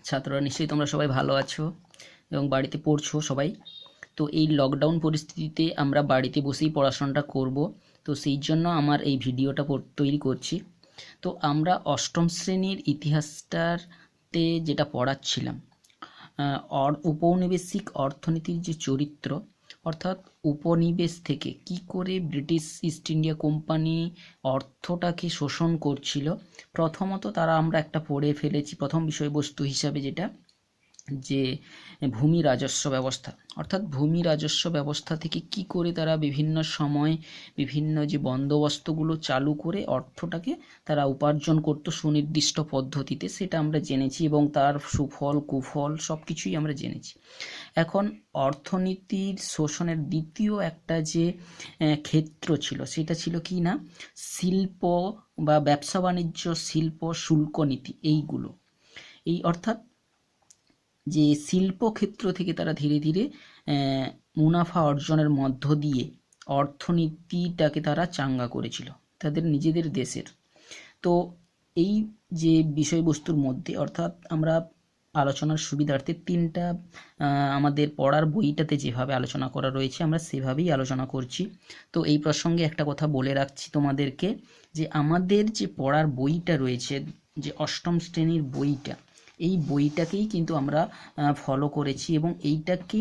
ছাত্ররা নিশ্চয়ই তোমরা সবাই ভালো আছো এবং বাড়িতে পড়ছো সবাই। তো এই লকডাউন পরিস্থিতিতে আমরা বাড়িতে বসেই পড়াশোনাটা করব। তো সেই জন্য আমার এই ভিডিওটা তৈরি করছি। তো আমরা অষ্টম শ্রেণীর ইতিহাসটাতে যেটা পড়াচ্ছিলাম, উপনিবেশিক অর্থনীতির যে চরিত্র, অর্থাৎ উপনিবেশ থেকে কি করে ব্রিটিশ ইস্ট ইন্ডিয়া কোম্পানি অর্থটাকে শোষণ করছিল। প্রথমত তারা আমরা একটা পড়ে ফেলেছি প্রথম বিষয়বস্তু হিসাবে, যেটা যে ভূমি রাজস্ব ব্যবস্থা, অর্থাৎ ভূমি রাজস্ব ব্যবস্থা থেকে কি করে তারা বিভিন্ন সময় বিভিন্ন যে বন্দোবস্তগুলো চালু করে অর্থটাকে তারা উপার্জন করত সুনির্দিষ্ট পদ্ধতিতে, সেটা আমরা জেনেছি এবং তার সুফল কুফল সব কিছুই আমরা জেনেছি। এখন অর্থনীতির শোষণের দ্বিতীয় একটা যে ক্ষেত্র ছিল, সেটা ছিল কি না, শিল্প বা ব্যবসা বাণিজ্য, শিল্প শুল্ক নীতি, এইগুলো। এই অর্থাৎ যে শিল্পক্ষেত্র থেকে তারা ধীরে ধীরে মুনাফা অর্জনের মধ্য দিয়ে অর্থনীতিটাকে তারা চাঙ্গা করেছিল তাদের নিজেদের দেশের। তো এই যে বিষয়বস্তুর মধ্যে, অর্থাৎ আমরা আলোচনার সুবিধার্থে তিনটা আমাদের পড়ার বইটাতে যেভাবে আলোচনা করা রয়েছে আমরা সেভাবেই আলোচনা করছি। তো এই প্রসঙ্গে একটা কথা বলে রাখছি তোমাদেরকে, যে আমাদের যে পড়ার বইটা রয়েছে, যে অষ্টম শ্রেণীর বইটা, এই বইটাকেই কিন্তু আমরা ফলো করেছি এবং এইটাকে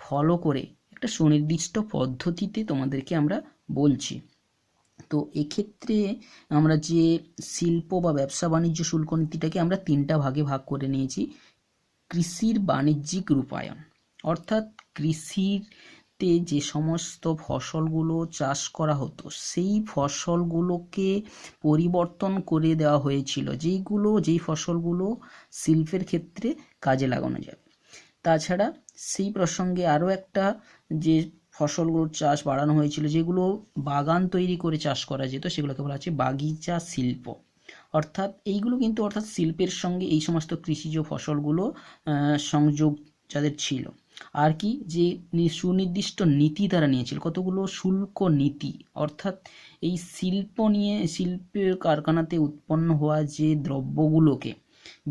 ফলো করে একটা সুনির্দিষ্ট পদ্ধতিতে তোমাদেরকে আমরা বলছি। তো এক্ষেত্রে আমরা যে শিল্প বা ব্যবসা বাণিজ্য শুল্ক নীতিটাকে আমরা তিনটা ভাগে ভাগ করে নিয়েছি। কৃষির বাণিজ্যিক রূপায়ণ, অর্থাৎ কৃষিতে যে সমস্ত ফসলগুলো চাষ করা হতো সেই ফসলগুলোকে পরিবর্তন করে দেওয়া হয়েছিল, যেই ফসলগুলো শিল্পের ক্ষেত্রে কাজে লাগানো যাবে। তাছাড়া সেই প্রসঙ্গে আরও একটা যে ফসলগুলোর চাষ বাড়ানো হয়েছিল, যেগুলো বাগান তৈরি করে চাষ করা যেত, সেগুলোকে বলা হচ্ছে বাগিচা শিল্প। অর্থাৎ এইগুলো কিন্তু শিল্পের সঙ্গে এই সমস্ত কৃষিজ ফসলগুলো সংযোগ যাদের ছিল। আর কি, যে সুনির্দিষ্ট নীতি তারা নিয়েছিল, কতগুলো শুল্ক নীতি, অর্থাৎ এই শিল্পের কারখানাতে উৎপন্ন হওয়া যে দ্রব্যগুলোকে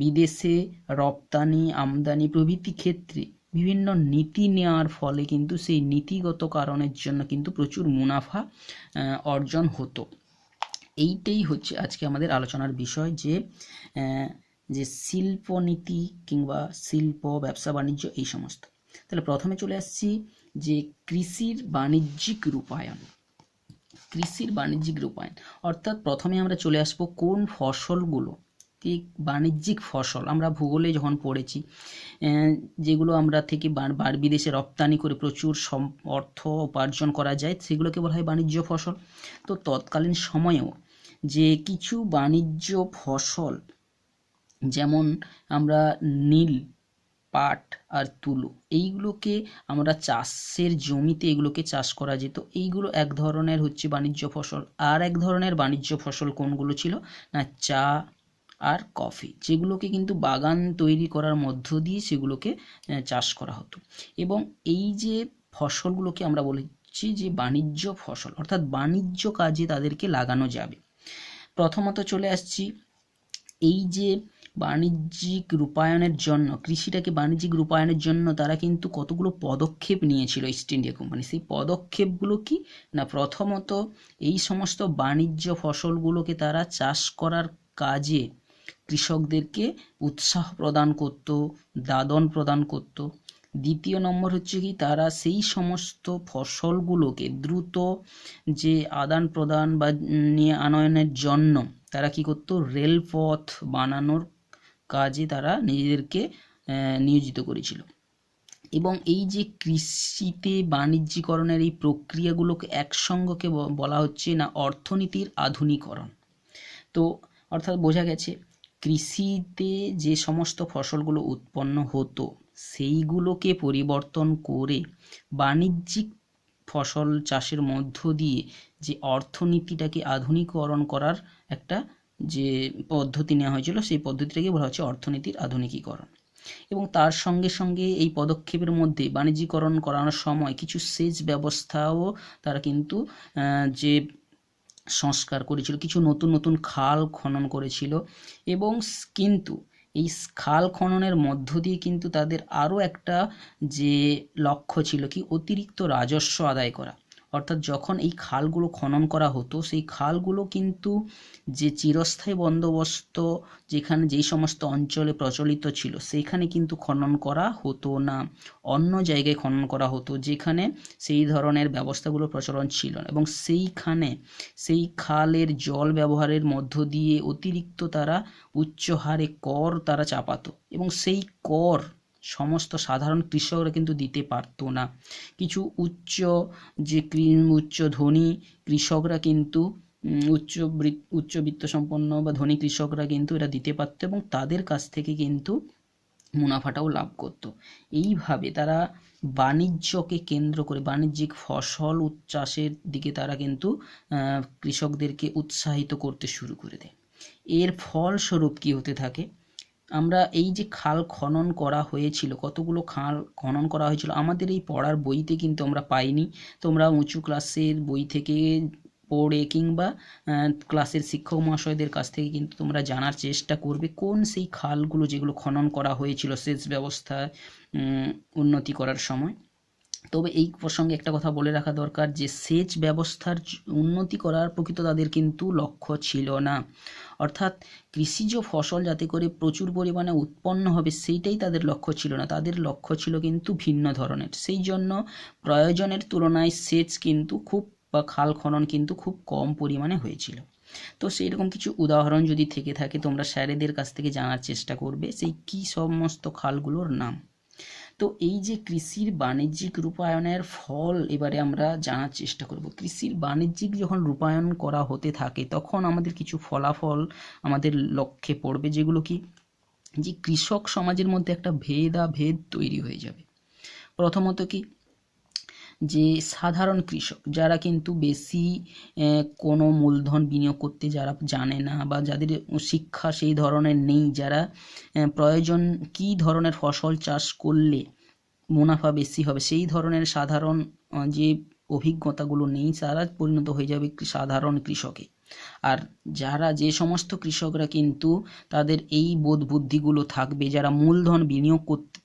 বিদেশে রপ্তানি আমদানি প্রভৃতি ক্ষেত্রে বিভিন্ন নীতি নেওয়ার ফলে কিন্তু সেই নীতিগত কারণের জন্য কিন্তু প্রচুর মুনাফা অর্জন হতো। এইটাই হচ্ছে আজকে আমাদের আলোচনার বিষয়, যে শিল্পনীতি কিংবা শিল্প ব্যবসা বাণিজ্য এই সমস্ত। তাহলে প্রথমে চলে আসছি যে কৃষির বাণিজ্যিক রূপায়ণ। কৃষির বাণিজ্যিক রূপায়ণ অর্থাৎ প্রথমে আমরা চলে আসবো কোন ফসলগুলো বাণিজ্যিক ফসল, আমরা ভূগোলে যখন পড়েছি, যেগুলো আমরা থেকে বিদেশে রপ্তানি করে প্রচুর অর্থ উপার্জন করা যায়, সেগুলোকে বলা হয় বাণিজ্য ফসল। তো তৎকালীন সময়েও যে কিছু বাণিজ্য ফসল, যেমন আমরা নীল, পাট আর তুলো, এইগুলোকে আমরা চাষের জমিতে এগুলোকে চাষ করা যেত, এইগুলো এক ধরনের হচ্ছে বাণিজ্য ফসল। আর এক ধরনের বাণিজ্য ফসল কোনগুলো ছিল না, চা আর কফি, যেগুলোকে কিন্তু বাগান তৈরি করার মধ্য দিয়ে সেগুলোকে চাষ করা হতো। এবং এই যে ফসলগুলোকে আমরা বলেছি যে বাণিজ্য ফসল, অর্থাৎ বাণিজ্য কাজে তাদেরকে লাগানো যাবে। প্রথমত চলে আসছি এই যে বাণিজ্যিক রূপায়ণের জন্য, কৃষিটাকে বাণিজ্যিক রূপায়ণের জন্য তারা কিন্তু কতগুলো পদক্ষেপ নিয়েছিল ইস্ট ইন্ডিয়া কোম্পানি। সেই পদক্ষেপগুলো কি না, প্রথমত এই সমস্ত বাণিজ্য ফসলগুলোকে তারা চাষ করার কাজে কৃষকদেরকে উৎসাহ প্রদান করত, দাদন প্রদান করত। দ্বিতীয় নম্বর হচ্ছে কি, তারা সেই সমস্ত ফসলগুলোকে দ্রুত যে আদান প্রদান বা নিয়ে আনয়নের জন্য তারা কি করত, রেলপথ বানানোর কাজে তারা নিজেদেরকে নিয়োজিত করেছিল। এবং এই যে কৃষিতে বাণিজ্যিকরণের এই প্রক্রিয়াগুলোকে একসঙ্গে বলা হচ্ছে না অর্থনীতির আধুনিকরণ। তো অর্থাৎ বোঝা গেছে কৃষিতে যে সমস্ত ফসলগুলো উৎপন্ন হতো সেইগুলোকে পরিবর্তন করে বাণিজ্যিক ফসল চাষের মধ্য দিয়ে যে অর্থনীতিটাকে আধুনিকরণ করার একটা যে পদ্ধতি নেওয়া হয়েছিল, সেই পদ্ধতিটাকে বলা হচ্ছে অর্থনীতির আধুনিকীকরণ। এবং তার সঙ্গে সঙ্গে এই পদক্ষেপের মধ্যে বাণিজ্যিকরণ করানোর সময় কিছু সেচ ব্যবস্থাও তারা কিন্তু যে সংস্কার করেছিল, কিছু নতুন নতুন খাল খনন করেছিল। এবং কিন্তু এই খাল খননের মধ্য দিয়ে কিন্তু তাদের আরও একটা যে লক্ষ্য ছিল কি অতিরিক্ত রাজস্ব আদায় করা। অর্থাৎ যখন এই খালগুলো খনন করা হতো সেই খালগুলো কিন্তু যে চিরস্থায়ী বন্দোবস্ত যেখানে যেই সমস্ত অঞ্চলে প্রচলিত ছিল সেইখানে কিন্তু খনন করা হতো না, অন্য জায়গায় খনন করা হতো যেখানে সেই ধরনের ব্যবস্থাগুলো প্রচলন ছিল না, এবং সেইখানে সেই খালের জল ব্যবহারের মধ্য দিয়ে অতিরিক্ত তারা উচ্চ হারে কর তারা চাপাতো, এবং সেই কর সমস্ত সাধারণ কৃষকরা কিন্তু দিতে পারতো না। কিছু উচ্চ ধনী কৃষকরা কিন্তু উচ্চবিত্ত সম্পন্ন বা ধনী কৃষকরা কিন্তু এটা দিতে পারতো এবং তাদের কাছ থেকে কিন্তু মুনাফাটাও লাভ করত। এইভাবে তারা বাণিজ্যকে কেন্দ্র করে বাণিজ্যিক ফসল চাষের দিকে তারা কিন্তু কৃষকদেরকে উৎসাহিত করতে শুরু করে দেয়। এর ফলস্বরূপ কি হতে থাকে, আমরা এই যে খাল খনন করা হয়েছিল, কতগুলো খাল খনন করা হয়েছিল আমাদের এই পড়ার বইতে কিন্তু আমরা পাইনি। তোমরা উঁচু ক্লাসের বই থেকে পড়ে কিংবা ক্লাসের শিক্ষক মহাশয়দের কাছ থেকে কিন্তু তোমরা জানার চেষ্টা করবে কোন সেই খালগুলো যেগুলো খনন করা হয়েছিল সেচ ব্যবস্থা উন্নতি করার সময়। তবে এই প্রসঙ্গে একটা কথা বলে রাখা দরকার যে সেচ ব্যবস্থার উন্নতি করার প্রকৃত তাদের কিন্তু লক্ষ্য ছিল না, অর্থাৎ কৃষিজ ফসল যাতে করে প্রচুর পরিমাণে উৎপন্ন হবে সেইটাই তাদের লক্ষ্য ছিল না, তাদের লক্ষ্য ছিল কিন্তু ভিন্ন ধরনের। সেই জন্য প্রয়োজনের তুলনায় সেচ কিন্তু খুব বা খাল খনন কিন্তু খুব কম পরিমাণে হয়েছিল। তো সেই রকম কিছু উদাহরণ যদি থেকে থাকে তোমরা স্যারেদের কাছ থেকে জানার চেষ্টা করবে সেই কি সমস্ত খালগুলোর নাম। তো এই যে কৃষির বাণিজ্যিক রূপায়নের ফল এবারে আমরা জানার চেষ্টা করব। কৃষির বাণিজ্যিক যখন রূপায়ণ করা হতে থাকে তখন আমাদের কিছু ফলাফল আমাদের লক্ষ্যে পড়বে, যেগুলো কি যে কৃষক সমাজের মধ্যে একটা ভেদাভেদ তৈরি হয়ে যাবে। প্রথমত কি যে সাধারণ কৃষক যারা কিন্তু বেশি কোনো মূলধন বিনিয়োগ করতে যারা জানে না বা যাদের শিক্ষা সেই ধরনের নেই, যারা প্রয়োজন কী ধরনের ফসল চাষ করলে মুনাফা বেশি হবে সেই ধরনের সাধারণ যে অভিজ্ঞতাগুলো নেই তারা পরিণত হয়ে যাবে সাধারণ কৃষকে। আর যারা যে সমস্ত কৃষকরা কিন্তু তাদের এই বোধ বুদ্ধিগুলো থাকবে, যারা মূলধন বিনিয়োগ করতে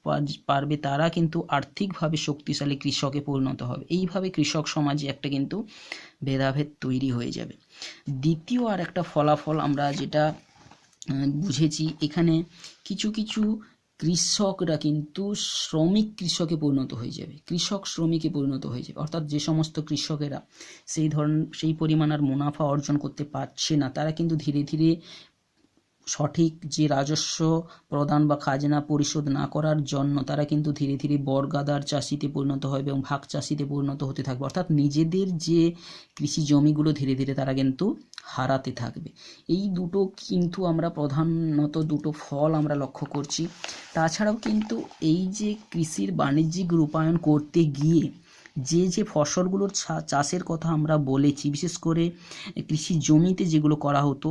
পারবে তারা কিন্তু আর্থিকভাবে শক্তিশালী কৃষকে পরিণত হবে। এইভাবে কৃষক সমাজে একটা কিন্তু ভেদাভেদ তৈরি হয়ে যাবে। দ্বিতীয় আর একটা ফলাফল আমরা যেটা বুঝেছি, এখানে কিছু কিছু কৃষকরা কিন্তু শ্রমিক কৃষকে পরিণত হয়ে যাবে, কৃষক শ্রমিকে পরিণত হয়ে যাবে। অর্থাৎ যে সমস্ত কৃষকেরা সেই পরিমাণ আর মুনাফা অর্জন করতে পারছে না তারা কিন্তু ধীরে ধীরে সঠিক যে রাজস্ব প্রদান বা খাজনা পরিশোধ না করার জন্য তারা কিন্তু ধীরে ধীরে বর্গাদার চাষিতে পরিণত হবে এবং ভাগ চাষিতে পরিণত হতে থাকবে। অর্থাৎ নিজেদের যে কৃষি জমিগুলো ধীরে ধীরে তারা কিন্তু হারাতে থাকবে। এই দুটো কিন্তু আমরা প্রধানত দুটো ফল আমরা লক্ষ্য করছি। তাছাড়াও কিন্তু এই যে কৃষির বাণিজ্যিক রূপায়ণ করতে গিয়ে যে ফসলগুলোর চাষের কথা আমরা বলেছি, বিশেষ করে কৃষি জমিতে যেগুলো করা হতো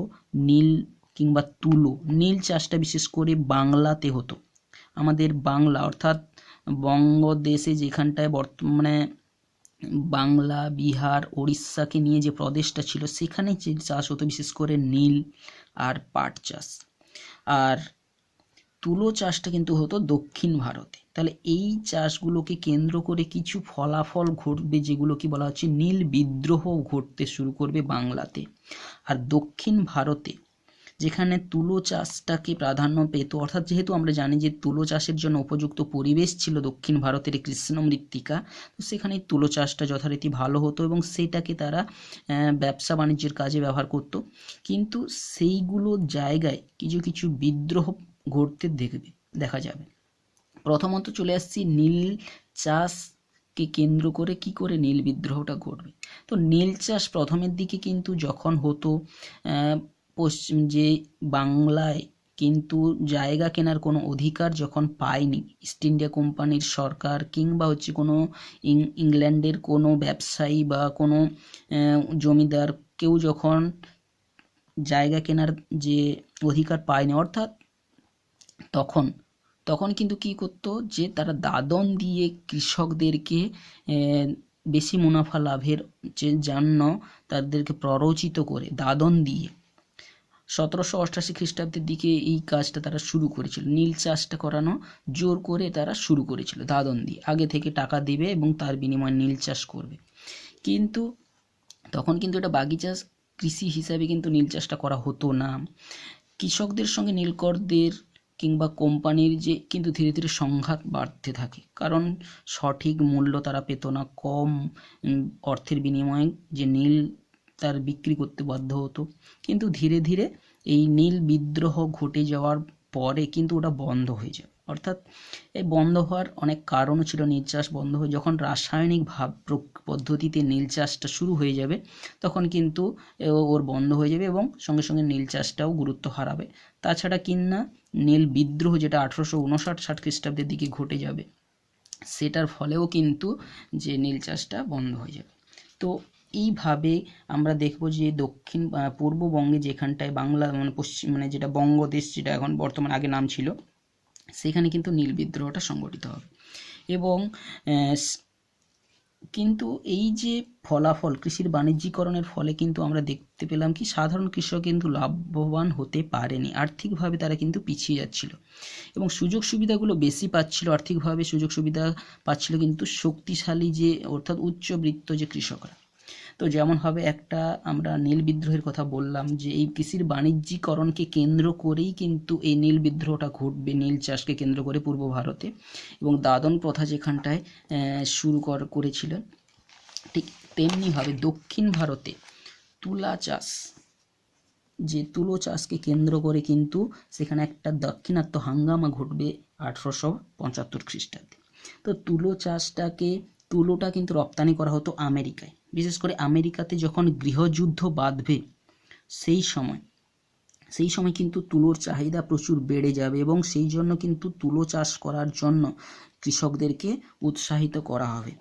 নীল কিংবা তুলো, নীল চাষটা বিশেষ করে বাংলাতে হতো। আমাদের বাংলা অর্থাৎ বঙ্গদেশে যেখানটায় বর্তমানে বাংলা, বিহার, ওড়িশাকে নিয়ে যে প্রদেশটা ছিল সেখানে যে চাষ হতো বিশেষ করে নীল আর পাট চাষ। আর তুলো চাষটা কিন্তু হতো দক্ষিণ ভারতে। তাহলে এই চাষগুলোকে কেন্দ্র করে কিছু ফলাফল ঘটবে যেগুলো কি বলা হচ্ছে নীল বিদ্রোহ ঘটতে শুরু করবে বাংলাতে। আর দক্ষিণ ভারতে যেখানে তুলো চাষটাকে প্রাধান্য পেত, অর্থাৎ যেহেতু আমরা জানি যে তুলো চাষের জন্য উপযুক্ত পরিবেশ ছিল দক্ষিণ ভারতের কৃষ্ণ মৃত্তিকা, তো সেখানে তুলো চাষটা যথারীতি ভালো হতো এবং সেটাকে তারা ব্যবসা বাণিজ্যের কাজে ব্যবহার করত। কিন্তু সেইগুলো জায়গায় কিছু কিছু বিদ্রোহ ঘটতে দেখা যাবে। প্রথমত চলে আসছি নীল চাষকে কেন্দ্র করে কি করে নীল বিদ্রোহটা ঘটবে। তো নীল চাষ প্রথমের দিকে কিন্তু যখন হতো পশ্চিম যে বাংলায় কিন্তু জায়গা কেনার কোনো অধিকার যখন পায়নি ইস্ট ইন্ডিয়া কোম্পানির সরকার কিংবা হচ্ছে কোনো ইংল্যান্ডের কোনো ব্যবসায়ী বা কোনো জমিদার কেউ যখন জায়গা কেনার যে অধিকার পায়নি, অর্থাৎ তখন কিন্তু কি করতো যে তারা দাদন দিয়ে কৃষকদেরকে বেশি মুনাফা লাভের জন্য তাদেরকে প্ররোচিত করে দাদন দিয়ে 1788 খ্রিস্টাব্দের দিকে এই কাজটা তারা শুরু করেছিল, নীল চাষটা করানো জোর করে তারা শুরু করেছিল দাদন দিয়ে, আগে থেকে টাকা দিবে এবং তার বিনিময়ে নীল চাষ করবে। কিন্তু তখন কিন্তু এটা বাগিচা কৃষি হিসাবে কিন্তু নীল চাষটা করা হতো না। কৃষকদের সঙ্গে নীলকরদের কিংবা কোম্পানির যে কিন্তু ধীরে ধীরে সংঘাত বাড়তে থাকে, কারণ সঠিক মূল্য তারা পেত না, কম অর্থের বিনিময়ে যে নীল তার বিক্রি করতে বাধ্য হতো। কিন্তু ধীরে ধীরে এই নীল বিদ্রোহ ঘটে যাওয়ার পরে কিন্তু ওটা বন্ধ হয়ে যায়। অর্থাৎ এই বন্ধ হওয়ার অনেক কারণও ছিল। নীল চাষ বন্ধ হয়ে যখন রাসায়নিক পদ্ধতিতে নীল চাষটা শুরু হয়ে যাবে তখন কিন্তু ওর বন্ধ হয়ে যাবে এবং সঙ্গে সঙ্গে নীল চাষটাও গুরুত্ব হারাবে। তাছাড়া কিনা নীল বিদ্রোহ যেটা 1859-60 খ্রিস্টাব্দের দিকে ঘটে যাবে, সেটার ফলেও কিন্তু যে নীল চাষটা বন্ধ হয়ে যাবে। তো এইভাবে আমরা দেখব যে দক্ষিণ পূর্ববঙ্গে যেখানটায় বাংলা মানে পশ্চিম মানে যেটা বঙ্গদেশ, যেটা এখন বর্তমানে আগে নাম ছিল, সেখানে কিন্তু নীল বিদ্রোহটা সংগঠিত হবে। এবং কিন্তু এই যে ফলাফল কৃষির বাণিজ্যিকরণের ফলে কিন্তু আমরা দেখতে পেলাম কি সাধারণ কৃষক কিন্তু লাভবান হতে পারেনি, আর্থিকভাবে তারা কিন্তু পিছিয়ে যাচ্ছিল এবং সুযোগ সুবিধাগুলো বেশি পাচ্ছিল, আর্থিকভাবে সুযোগ সুবিধা পাচ্ছিল কিন্তু শক্তিশালী যে অর্থাৎ উচ্চবিত্ত যে কৃষকরা। তো যেমন হবে একটা আমরা নীল বিদ্রোহের কথা বললাম যে এই কৃষির বাণিজ্যিকরণকে কেন্দ্র করেই কিন্তু এই নীল বিদ্রোহটা ঘটবে, নীল চাষকে কেন্দ্র করে পূর্ব ভারতে, এবং দাদন প্রথা যেখানটায় শুরু করেছিলেন, ঠিক তেমনিভাবে দক্ষিণ ভারতে তুলা চাষ, যে তুলো চাষকে কেন্দ্র করে কিন্তু সেখানে একটা দাক্ষিণাত্য হাঙ্গামা ঘটবে 1875 খ্রিস্টাব্দে। তো তুলোটা কিন্তু রপ্তানি করা হতো আমেরিকায়, বিশেষ করে আমেরিকাতে যখন গৃহযুদ্ধ বাঁধবে সেই সময় কিন্তু তুলোর চাহিদা প্রচুর বেড়ে যাবে এবং সেই জন্য কিন্তু তুলো চাষ করার জন্য কৃষকদেরকে উৎসাহিত করা হবে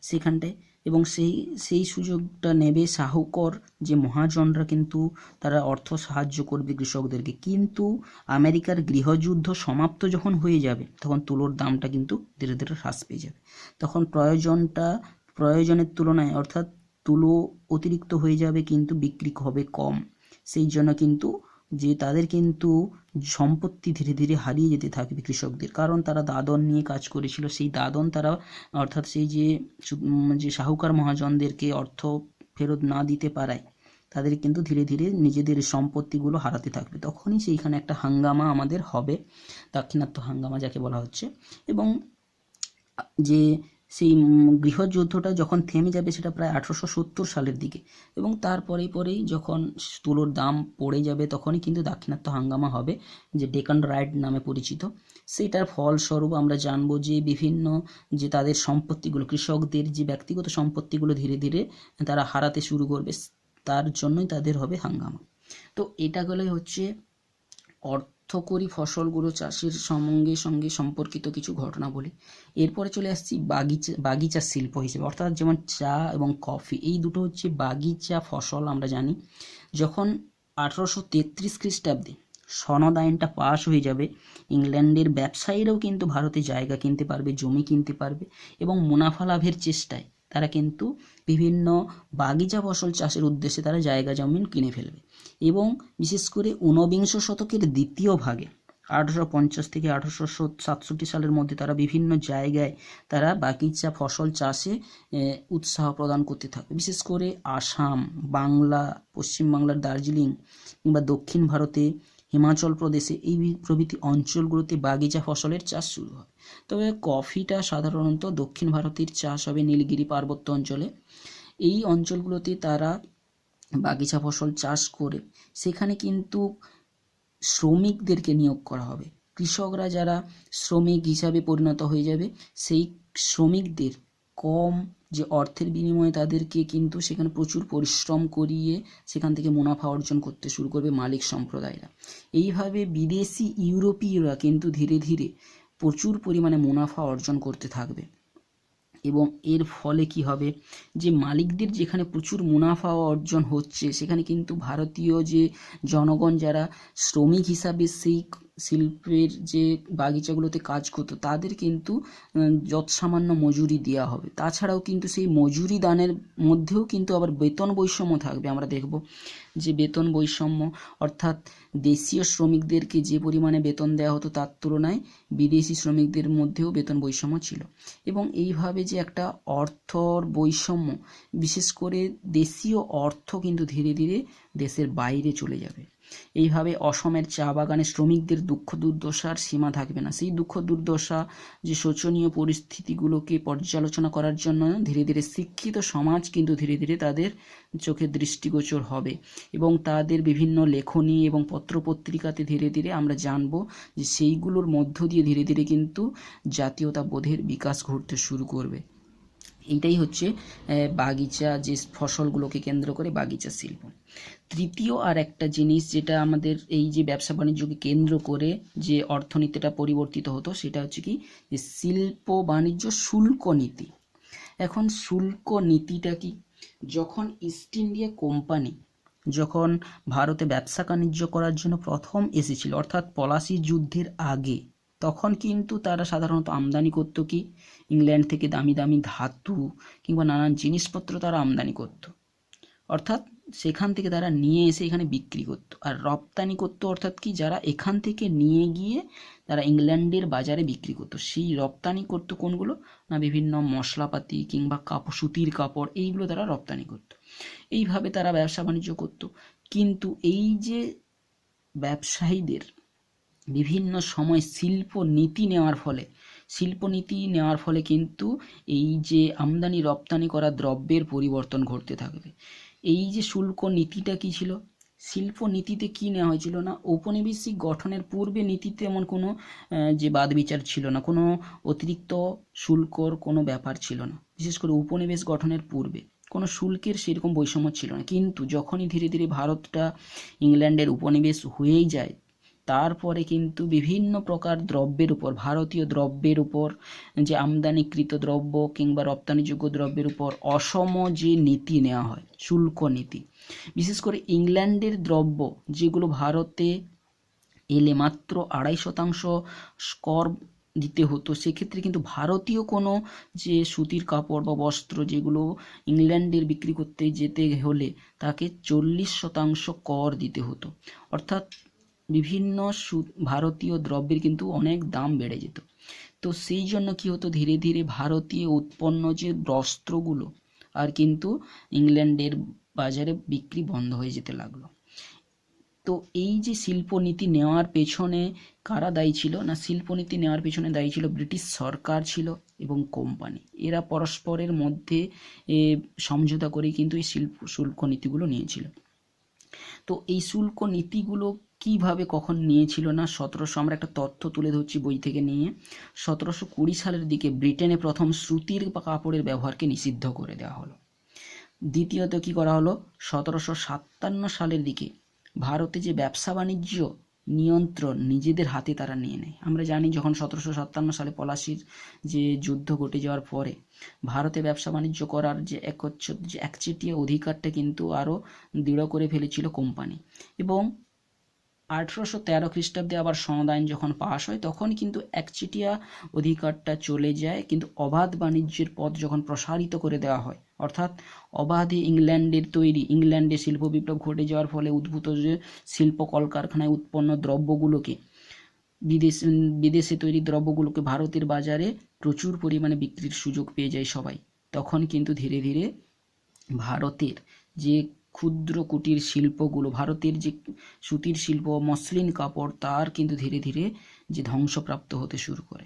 সেখানটায়। এবং সেই সুযোগটা নেবে সাহুকর যে মহাজনরা, কিন্তু তারা অর্থ সাহায্য করবে কৃষকদেরকে। কিন্তু আমেরিকার গৃহযুদ্ধ সমাপ্ত যখন হয়ে যাবে তখন তুলোর দামটা কিন্তু ধীরে ধীরে হ্রাস পেয়ে যাবে, তখন প্রয়োজনের তুলনায় অর্থাৎ তুলো অতিরিক্ত হয়ে যাবে কিন্তু বিক্রি হবে কম। সেই জন্য কিন্তু যে তাদের কিন্তু সম্পত্তি ধীরে ধীরে হারিয়ে যেতে থাকবে কৃষকদের, কারণ তারা দাদন নিয়ে কাজ করেছিল, সেই দাদন তারা অর্থাৎ সেই যে সাহুকার মহাজনদেরকে অর্থ ফেরত না দিতে পারায় তাদের কিন্তু ধীরে ধীরে নিজেদের সম্পত্তিগুলো হারাতে থাকবে। তখনই সেইখানে একটা হাঙ্গামা আমাদের হবে, দাক্ষিণাত্য হাঙ্গামা যাকে বলা হচ্ছে। এবং যে সেই গৃহযুদ্ধটা যখন থেমে যাবে সেটা প্রায় 1870 সালের দিকে, এবং পরেই যখন তুলোর দাম পড়ে যাবে তখনই কিন্তু দাক্ষিণাত্য হাঙ্গামা হবে, যে ডেকান রাইট নামে পরিচিত। সেইটার ফলস্বরূপ আমরা জানবো যে বিভিন্ন যে তাদের সম্পত্তিগুলো, কৃষকদের যে ব্যক্তিগত সম্পত্তিগুলো ধীরে ধীরে তারা হারাতে শুরু করবে, তার জন্যই তাদের হবে হাঙ্গামা। তো এটা গেলে হচ্ছে অর্থকরী ফসলগুলো চাষের সঙ্গে সম্পর্কিত কিছু ঘটনা বলি। এরপরে চলে আসছি বাগিচা শিল্প হিসেবে, অর্থাৎ যেমন চা এবং কফি, এই দুটো হচ্ছে বাগিচা ফসল। আমরা জানি যখন 1833 খ্রিস্টাব্দে সনদ আইনটা পাশ হয়ে যাবে, ইংল্যান্ডের ব্যবসায়ীরাও কিন্তু ভারতে জায়গা কিনতে পারবে, জমি কিনতে পারবে, এবং মুনাফা লাভের চেষ্টায় তারা কিন্তু বিভিন্ন বাগিচা ফসল চাষের উদ্দেশ্যে তারা জায়গা জমিন কিনে ফেলবে। এবং বিশেষ করে 19বিংশ শতকের দ্বিতীয় ভাগে 1850 থেকে 1867 সালের মধ্যে তারা বিভিন্ন জায়গায় তারা বাগিচা ফসল চাষে উৎসাহ প্রদান করতে থাকবে। বিশেষ করে আসাম, বাংলা, পশ্চিমবাংলার দার্জিলিং কিংবা দক্ষিণ ভারতে হিমাচল প্রদেশে এই প্রভৃতি অঞ্চলগুলোতে বাগিচা ফসলের চাষ শুরু হয়। তবে কফিটা সাধারণত দক্ষিণ ভারতের চাষ হবে নীলগিরি পার্বত্য অঞ্চলে। এই অঞ্চলগুলোতে তারা বাগিচা ফসল চাষ করে সেখানে কিন্তু শ্রমিকদেরকে নিয়োগ করা হবে। কৃষকরা যারা শ্রমিক হিসাবে পরিণত হয়ে যাবে, সেই শ্রমিকদের কম যে অর্থের বিনিময়ে তাদেরকে কিন্তু সেখানে প্রচুর পরিশ্রম করিয়ে সেখান থেকে মুনাফা অর্জন করতে শুরু করবে মালিক সম্প্রদায়রা। এইভাবে বিদেশি ইউরোপীয়রা কিন্তু ধীরে ধীরে প্রচুর পরিমাণে মুনাফা অর্জন করতে থাকবে। এবং এর ফলে কি হবে, যে মালিকদের যেখানে প্রচুর মুনাফা অর্জন হচ্ছে সেখানে কিন্তু ভারতীয় যে জনগণ যারা শ্রমিক হিসাবে সেই শিল্পের যে বাগিচাগুলোতে কাজ করতো তাদের কিন্তু যৎসামান্য মজুরি দেওয়া হবে। তাছাড়াও কিন্তু সেই মজুরি দানের মধ্যেও কিন্তু আবার বেতন বৈষম্য থাকবে। আমরা দেখব যে বেতন বৈষম্য, অর্থাৎ দেশীয় শ্রমিকদেরকে যে পরিমাণে বেতন দেওয়া হতো তার তুলনায় বিদেশি শ্রমিকদের মধ্যেও বেতন বৈষম্য ছিল। এবং এইভাবে যে একটা অর্থর বৈষম্য, বিশেষ করে দেশীয় অর্থ কিন্তু ধীরে ধীরে দেশের বাইরে চলে যাবে। এইভাবে অসমের চা বাগানে শ্রমিকদের দুঃখ দুর্দশার সীমা থাকবে না। সেই দুঃখ দুর্দশা, যে শোচনীয় পরিস্থিতিগুলোকে পর্যালোচনা করার জন্য ধীরে ধীরে শিক্ষিত সমাজ কিন্তু ধীরে ধীরে তাদের চোখে দৃষ্টিগোচর হবে এবং তাদের বিভিন্ন লেখনী এবং পত্রপত্রিকাতে ধীরে ধীরে আমরা জানব যে সেইগুলোর মধ্য দিয়ে ধীরে ধীরে কিন্তু জাতীয়তাবোধের বিকাশ ঘটতে শুরু করবে। এইটাই হচ্ছে বাগিচা, যে ফসলগুলোকে কেন্দ্র করে বাগিচা শিল্প। তৃতীয় আর একটা জিনিস যেটা আমাদের এই যে ব্যবসা বাণিজ্যকে কেন্দ্র করে যে অর্থনীতিটা পরিবর্তিত হতো, সেটা হচ্ছে কি, যে শিল্প বাণিজ্য শুল্ক নীতি। এখন শুল্ক নীতিটা কি, যখন ইস্ট ইন্ডিয়া কোম্পানি যখন ভারতে ব্যবসা বাণিজ্য করার জন্য প্রথম এসেছিল, অর্থাৎ পলাশি যুদ্ধের আগে, তখন কিন্তু তারা সাধারণত আমদানি করতো কি, ইংল্যান্ড থেকে দামি দামি ধাতু কিংবা নানান জিনিসপত্র তারা আমদানি করতো, অর্থাৎ সেখান থেকে তারা নিয়ে এসে এখানে বিক্রি করতো। আর রপ্তানি করতো, অর্থাৎ কি, যারা এখান থেকে নিয়ে গিয়ে তারা ইংল্যান্ডের বাজারে বিক্রি করতো। সেই রপ্তানি করতো কোনগুলো না, বিভিন্ন মশলাপাতি কিংবা কাপড়, সুতির কাপড়, এইগুলো তারা রপ্তানি করতো। এইভাবে তারা ব্যবসা বাণিজ্য করতো। কিন্তু এই যে ব্যবসায়ীদের বিভিন্ন সময় শিল্পনীতি নেওয়ার ফলে কিন্তু এই যে আমদানি রপ্তানি করা দ্রব্যের পরিবর্তন ঘটতে থাকবে। এই যে শুল্ক নীতিটা কি ছিল, শিল্প নীতিতে কি নেওয়া হয়েছিল না, ঔপনিবেশিক গঠনের পূর্বে নীতিতে এমন কোনো যে বাদ বিচার ছিল না, কোনো অতিরিক্ত শুল্কর কোনো ব্যাপার ছিল না। বিশেষ করে উপনিবেশ গঠনের পূর্বে কোনো শুল্কের সেরকম বৈষম্য ছিল না। কিন্তু যখনই ধীরে ধীরে ভারতটা ইংল্যান্ডের উপনিবেশ হয়েই যায়, তারপরে কিন্তু বিভিন্ন প্রকার দ্রব্যের উপর, ভারতীয় দ্রব্যের উপর, যে আমদানিকৃত দ্রব্য কিংবা রপ্তানিযোগ্য দ্রব্যের উপর অসম যে নীতি নেওয়া হয়, শুল্ক নীতি, বিশেষ করে ইংল্যান্ডের দ্রব্য যেগুলো ভারতে এলে মাত্র 2.5% কর দিতে হতো, সেক্ষেত্রে কিন্তু ভারতীয় কোনো যে সুতির কাপড় বা বস্ত্র যেগুলো ইংল্যান্ডের বিক্রি করতে যেতে হলে তাকে 40% কর দিতে হতো। অর্থাৎ বিভিন্ন ভারতীয় দ্রব্যের কিন্তু অনেক দাম বেড়ে যেত। তো সেই জন্য কি হতো, ধীরে ধীরে ভারতীয় উৎপন্ন যে বস্ত্রগুলো আর কিন্তু ইংল্যান্ডের বাজারে বিক্রি বন্ধ হয়ে যেতে লাগলো। তো এই যে শিল্পনীতি নেওয়ার পেছনে কারা দায়ী ছিল না, শিল্পনীতি নেওয়ার পেছনে দায়ী ছিল ব্রিটিশ সরকার ছিল এবং কোম্পানি। এরা পরস্পরের মধ্যে সমঝোতা করে কিন্তু এই শুল্ক নীতিগুলো নিয়েছিল। তো এই শুল্ক নীতিগুলো কিভাবে কখন নিয়েছিল না, আমরা একটা তথ্য তুলে ধরছি বই থেকে নিয়ে। 1720 সালের দিকে ব্রিটেনে প্রথম সুতির বা কাপড়ের ব্যবহারকে নিষিদ্ধ করে দেওয়া হলো। দ্বিতীয়ত কি করা হলো, 1757 সালের দিকে ভারতে যে ব্যবসা বাণিজ্য নিয়ন্ত্রণ নিজেদের হাতে তারা নিয়ে নেয়। আমরা জানি যখন 1757 সালে পলাশির যে যুদ্ধ ঘটে যাওয়ার পরে ভারতে ব্যবসা বাণিজ্য করার যে একচেটিয়া অধিকারটা কিন্তু আরও দৃঢ় করে ফেলেছিল কোম্পানি। এবং 1813 খ্রিস্টাব্দে আবার সনদ আইন যখন পাশ হয় তখন কিন্তু একচেটিয়া অধিকারটা চলে যায়, কিন্তু অবাধ বাণিজ্যের পথ যখন প্রসারিত করে দেওয়া হয়, অর্থাৎ অবাধে ইংল্যান্ডে শিল্প বিপ্লব ঘটে যাওয়ার ফলে উদ্ভূত যে শিল্প কলকারখানায় উৎপন্ন দ্রব্যগুলোকে, বিদেশে তৈরি দ্রব্যগুলোকে ভারতের বাজারে প্রচুর পরিমাণে বিক্রির সুযোগ পেয়ে যায় সবাই, তখন কিন্তু ধীরে ধীরে ভারতের যে ক্ষুদ্র কুটির শিল্পগুলো, ভারতের যে সুতির শিল্প, মসলিন কাপড়, তার কিন্তু ধীরে ধীরে যে ধ্বংসপ্রাপ্ত হতে শুরু করে।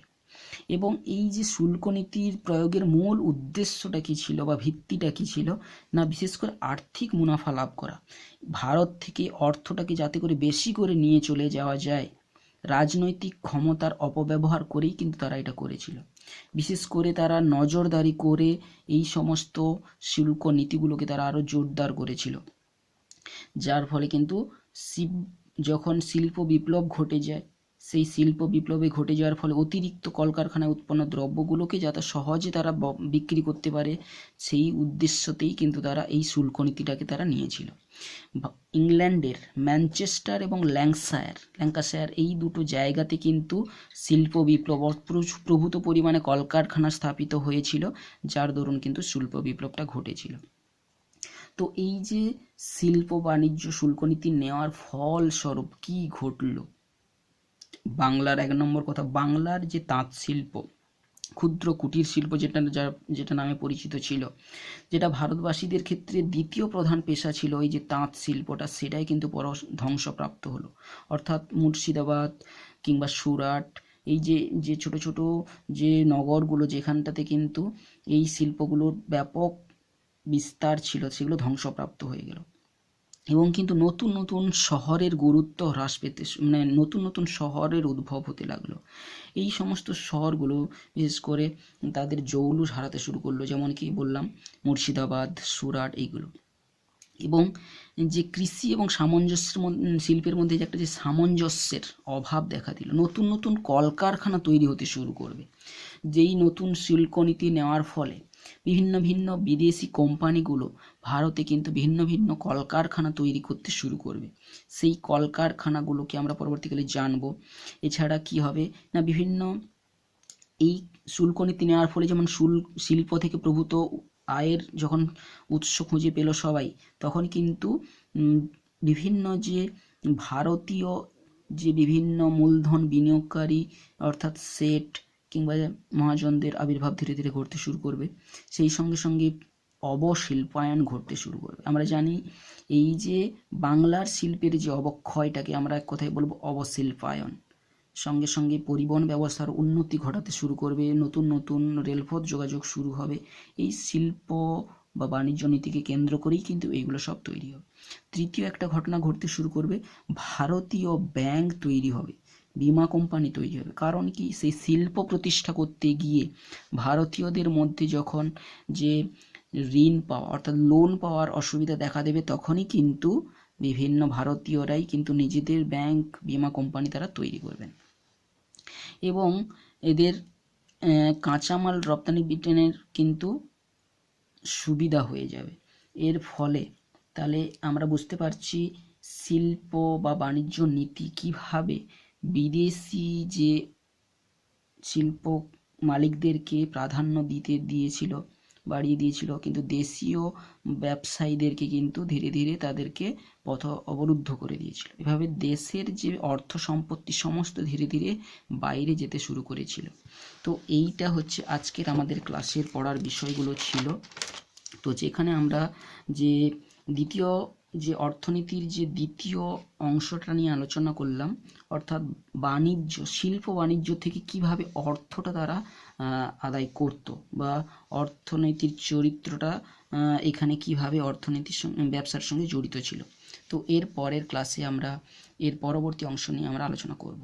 এবং এই যে শুল্ক নীতির প্রয়োগের মূল উদ্দেশ্যটা কি ছিল বা ভিত্তিটা কি ছিল না, বিশেষ করে আর্থিক মুনাফা লাভ করা। ভারত থেকে অর্থটাকে যাতে করে বেশি করে নিয়ে চলে যাওয়া যায়, রাজনৈতিক ক্ষমতার অপব্যবহার করেই কিন্তু তারা এটা করেছিল। বিশেষ করে তারা নজরদারি করে এই সমস্ত শুল্ক নীতিগুলোকে তারা আরও জোরদার করেছিল, যার ফলে কিন্তু যখন শিল্প বিপ্লব ঘটে যায়, সেই শিল্প বিপ্লবে ঘটে যাওয়ার ফলে অতিরিক্ত কলকারখানায় উৎপন্ন দ্রব্যগুলোকে যাতে সহজে তারা বিক্রি করতে পারে, সেই উদ্দেশ্যতেই কিন্তু তারা এই শুল্ক নীতিটাকে তারা নিয়েছিল। ইংল্যান্ডের ম্যানচেস্টার এবং ল্যাঙ্কাশায়ার এই দুটো জায়গাতে কিন্তু শিল্প বিপ্লব প্রভূত পরিমাণে কলকারখানা স্থাপিত হয়েছিল, যার দরুন কিন্তু শিল্প বিপ্লবটা ঘটেছিল। তো এই যে শিল্প বাণিজ্য শুল্ক নীতি নেওয়ার ফলস্বরূপ কি ঘটল, বাংলার 1 নম্বর কথা, বাংলার যে তাঁত শিল্প, ক্ষুদ্র কুটির শিল্প যেটা নামে পরিচিত ছিল, যেটা ভারতবাসীদের ক্ষেত্রে দ্বিতীয় প্রধান পেশা ছিল, এই যে তাঁত শিল্পটা, সেটাই কিন্তু ধ্বংসপ্রাপ্ত হলো। অর্থাৎ মুর্শিদাবাদ কিংবা সুরাট, এই যে ছোট ছোট যে নগরগুলো যেখানটাতে কিন্তু এই শিল্পগুলোর ব্যাপক বিস্তার ছিল, সেগুলো ধ্বংসপ্রাপ্ত হয়ে গেল। এবং কিন্তু নতুন নতুন শহরের গুরুত্ব হ্রাস পেতে, মানে নতুন নতুন শহরের উদ্ভব হতে লাগলো। এই সমস্ত শহরগুলো বিশেষ করে তাদের জৌলুস হারাতে শুরু করলো, যেমন কি বললাম মুর্শিদাবাদ, সুরাট, এইগুলো। এবং যে কৃষি এবং শিল্পের মধ্যে যে একটা যে সামঞ্জস্যের অভাব দেখা দিল, নতুন নতুন কলকারখানা তৈরি হতে শুরু করবে। যেই নতুন শুল্ক নীতি নেওয়ার ফলে ভিন্ন ভিন্ন বিদেশি কোম্পানিগুলো ভারতে কিন্তু ভিন্ন ভিন্ন কলকারখানা তৈরি করতে শুরু করবে। সেই কলকারখানাগুলোকে আমরা পরবর্তীকালে জানব। এছাড়া কি হবে না, বিভিন্ন এই শুল্ক নীতি নেওয়ার ফলে যেমন শিল্প থেকে প্রভূত আয়ের যখন উৎস খুঁজে পেল সবাই, তখন কিন্তু বিভিন্ন যে ভারতীয় যে বিভিন্ন মূলধন বিনিয়োগকারী অর্থাৎ সেট কিংবা মহাজনদের আবির্ভাব ধীরে ধীরে ঘটতে শুরু করবে। সেই সঙ্গে সঙ্গে অবশিল্পায়ন ঘটতে শুরু করবে। আমরা জানি এই যে বাংলার শিল্পের যে অবক্ষয়টাকে আমরা এক কথায় বলবো অবশিল্পায়ন। সঙ্গে সঙ্গে পরিবহন ব্যবস্থার উন্নতি ঘটাতে শুরু করবে, নতুন নতুন রেলপথ যোগাযোগ শুরু হবে। এই শিল্প বা বাণিজ্য নীতিকে কেন্দ্র করেই কিন্তু এইগুলো সব তৈরি হবে। তৃতীয় একটা ঘটনা ঘটতে শুরু করবে, ভারতীয় ব্যাংক তৈরি হবে, বিমা কোম্পানি তৈরি হবে। কারণ কি, সেই শিল্প প্রতিষ্ঠা করতে গিয়ে ভারতীয়দের মধ্যে যখন যে ঋণ পাওয়া অর্থাৎ লোন পাওয়ার অসুবিধা দেখা দেবে, তখনই কিন্তু বিভিন্ন ভারতীয়রাই কিন্তু নিজেদের ব্যাংক, বিমা কোম্পানি তারা তৈরি করবেন। এবং এদের কাঁচামাল রপ্তানি ব্রিটেনের কিন্তু সুবিধা হয়ে যাবে। এর ফলে তাহলে আমরা বুঝতে পারছি শিল্প বা বাণিজ্য নীতি কিভাবে বিদেশি যে শিল্প মালিকদেরকে প্রাধান্য বাড়িয়ে দিয়েছিল, কিন্তু দেশীয় ব্যবসায়ীদেরকে কিন্তু ধীরে ধীরে তাদেরকে পথ অবরুদ্ধ করে দিয়েছিল। এভাবে দেশের যে অর্থ সম্পত্তি সমস্ত ধীরে ধীরে বাইরে যেতে শুরু করেছিল। তো এইটা হচ্ছে আজকের আমাদের ক্লাসের পড়ার বিষয়গুলো ছিল। তো যেখানে আমরা যে দ্বিতীয় যে অর্থনীতির যে দ্বিতীয় অংশটা নিয়ে আলোচনা করলাম, অর্থাৎ বাণিজ্য, শিল্প বাণিজ্য থেকে কিভাবে অর্থটা তারা আদায় করত, বা অর্থনীতির চরিত্রটা এখানে কিভাবে অর্থনীতির সঙ্গে ব্যবসার সঙ্গে জড়িত ছিল। তো এর পরের ক্লাসে আমরা এর পরবর্তী অংশ নিয়ে আমরা আলোচনা করব।